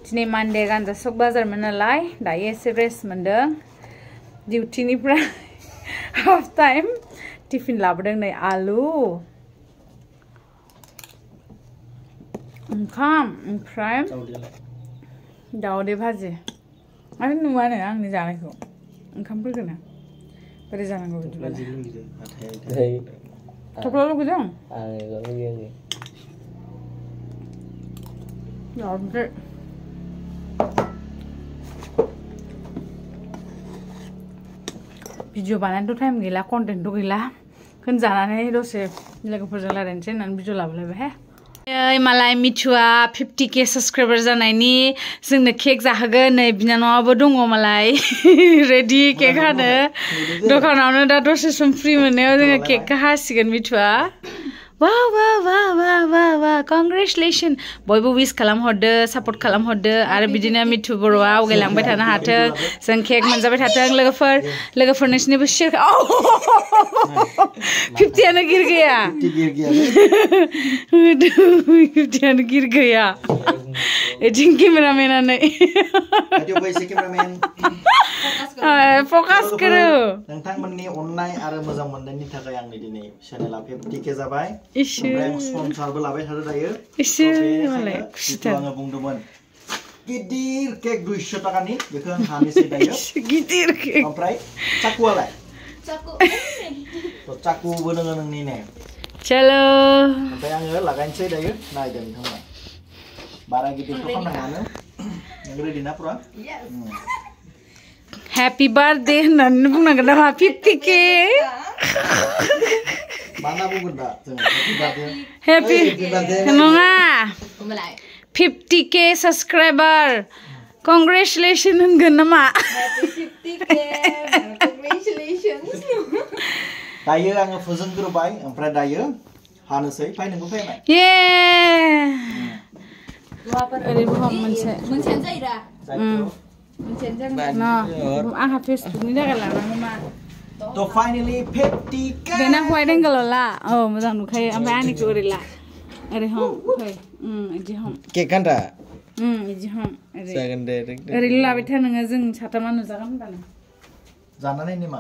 दिनै मानदे गानजासक बाजारमोन नालाय दायो एसे रेस्ट मोनदों डिउटिनिफ्राय हाफ टाइम टिफिन लाबोदों नै आलु ओंखाम ओमफ्राय दावदै भाजि आरो नुवानो आंनि जानायखौ ओंखामफोरखौनो बोरै जानांगौ बिदिबालाय थफ्लाल' गोजों दावदै भिडिअ बानायनोथ' टाइम गैला कन्टेन्टथ' गैला खोन जानानै दसे लोगोफोरजों रायज्लायनोसै होननानै भिडिअ लाबोलायबाय हे मालाय मिथुआ 50K साबस्क्राइबार जानायनि जोंनो केक जाहोगोन नै बिनानावाबो दङ मालाय रेडि केक हानो दखानावनो दा दसे सम फ्रि मोननायाव जोङो केकखौ हासिगोन मिथुआ वाह वाह वाह वाह वाह वाह कंग्रेचुलेसन बयबो विश खालामहरदो सापर्ट खालामहरदो आरो बिदिनो मिथु बर'आ आवगायलांबाय थानो हाथों जों केक मोनजाबाय थाथों लोगोफोर नोंसिनिबो शेयार 50आनो गिर गया 50आनो गिर गया एथिं केमेरामेनानै फकास करो नोंथांमोननि अननाय आरो मोजां मोननायनि थाखाय आंनि दिनै चेनेला 50K जाबाय ओमफ्राय आं स्पन्सरबो लाबाय थादो दायो आङो बुंदोंमोन गिदिर केक 200 टाकानि बेखौ आं हानोसै दायो गिदिर केक ओमफ्राय चाकुआलाय चाकुबो दङ नोंनिने चलो ओमफ्राय आङो लागायनोसै दायो नायदो नोंथांमोना बारा गिदिरथ' खालामनाङानो नों रेडि ना पुरा हैप्पी बर्थडे होननानै बुंनांगोन नामा 50K mana bukan dah? Happy nonga 50K subscriber congratulations होनगोन नामा Happy 50K congratulations दायो आङो फोजोनग्रोबाय ओमफ्राय दायो हानोसै फाय नोंबो फैबाय ये ओरै बुहाम मोनसे जायोरा आंहा फेसबुकनि थाखाय लानांगौ मा तो फाइनली 50K बेना हवाइट एंगल ला मोजां नुखायो ओमफ्राय आंनिखौ ओरै ला ओरै हम फै इदि हम केक गान्दा इदि हम जागोन दे ओरै लाबाय था नोङो जों साथामा नुजागोन होनबानो जानानै निमा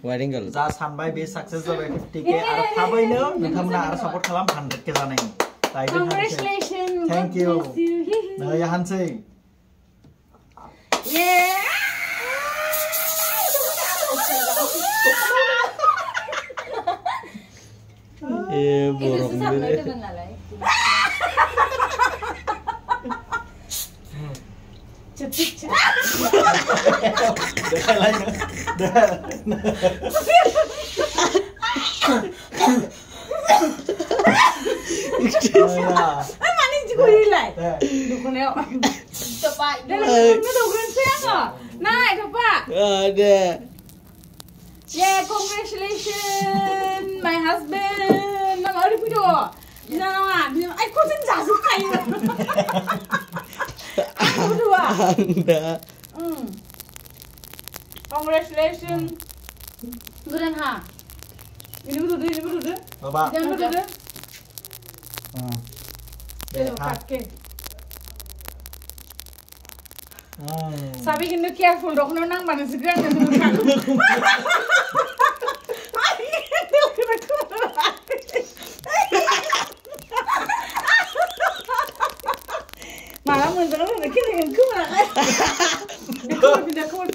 हवाइट एंगल जा सानबाय बे सक्सेस जाबाय 50K आरो थाबैनो नोंथांमोना आरो सापर्ट खालाम 100K जानायनि Congratulations थैंक यू नोङो हानसै Yeah, congratulations, my husband. Nang ada video. Nang, I couldn't just kayu. Aku dua. Congratulations. Bukan ha. Ini betul. Baba. Jangan betul. Oke. Sabi kena careful dok nang mana segera nang. Malah menjelang nak kena yang kumar.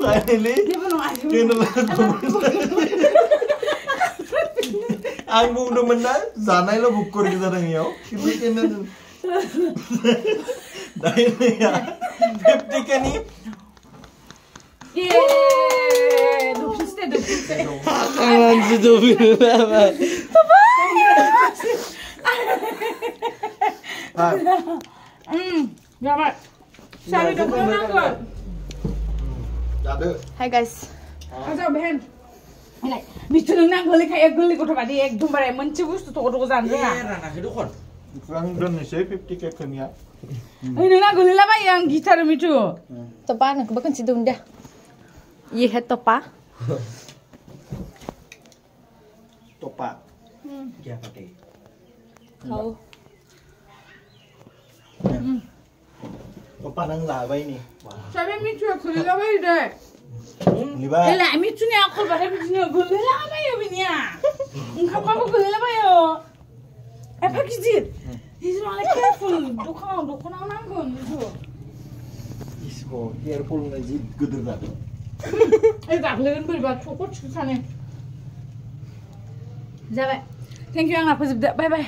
Finally. Ang bunuh menang, zanai lo bukur kita dengiau. Kita kena. Dah ini ya. 50K ni. Yeay, dupiste. Anjir dupiste apa? Dapat. Sabi dok nang. Hi guys. Aja behen. Alai, bicu nang goli kayak goli kotor tadi ekdom barai menci bustu toko jangan ya. Rana hidup kon. Kurang dan saya 50K kemia. Ini nang goli lama yang gitar micu. Topa nak bahkan sidung dah. Ye het topa. Topa. Dia pakai. Kau. Opa nang labai nih. Sabi Mithi googleलाबायो dे Liba. Alloy Mithuni आखलबाथाय बिदिनो गोलैलाबायो बिनिया ओंखामबाबो गोलैलाबायो एफा गिदिर इजमालाय केयारफुल दखानाव नांगोन मिथु Isko careful ngaji geder dah. गाग्लोगोन बोरैबा थख' थिख सानो जाबाय थेंक इउ आंना फोजोबदो बाय बाय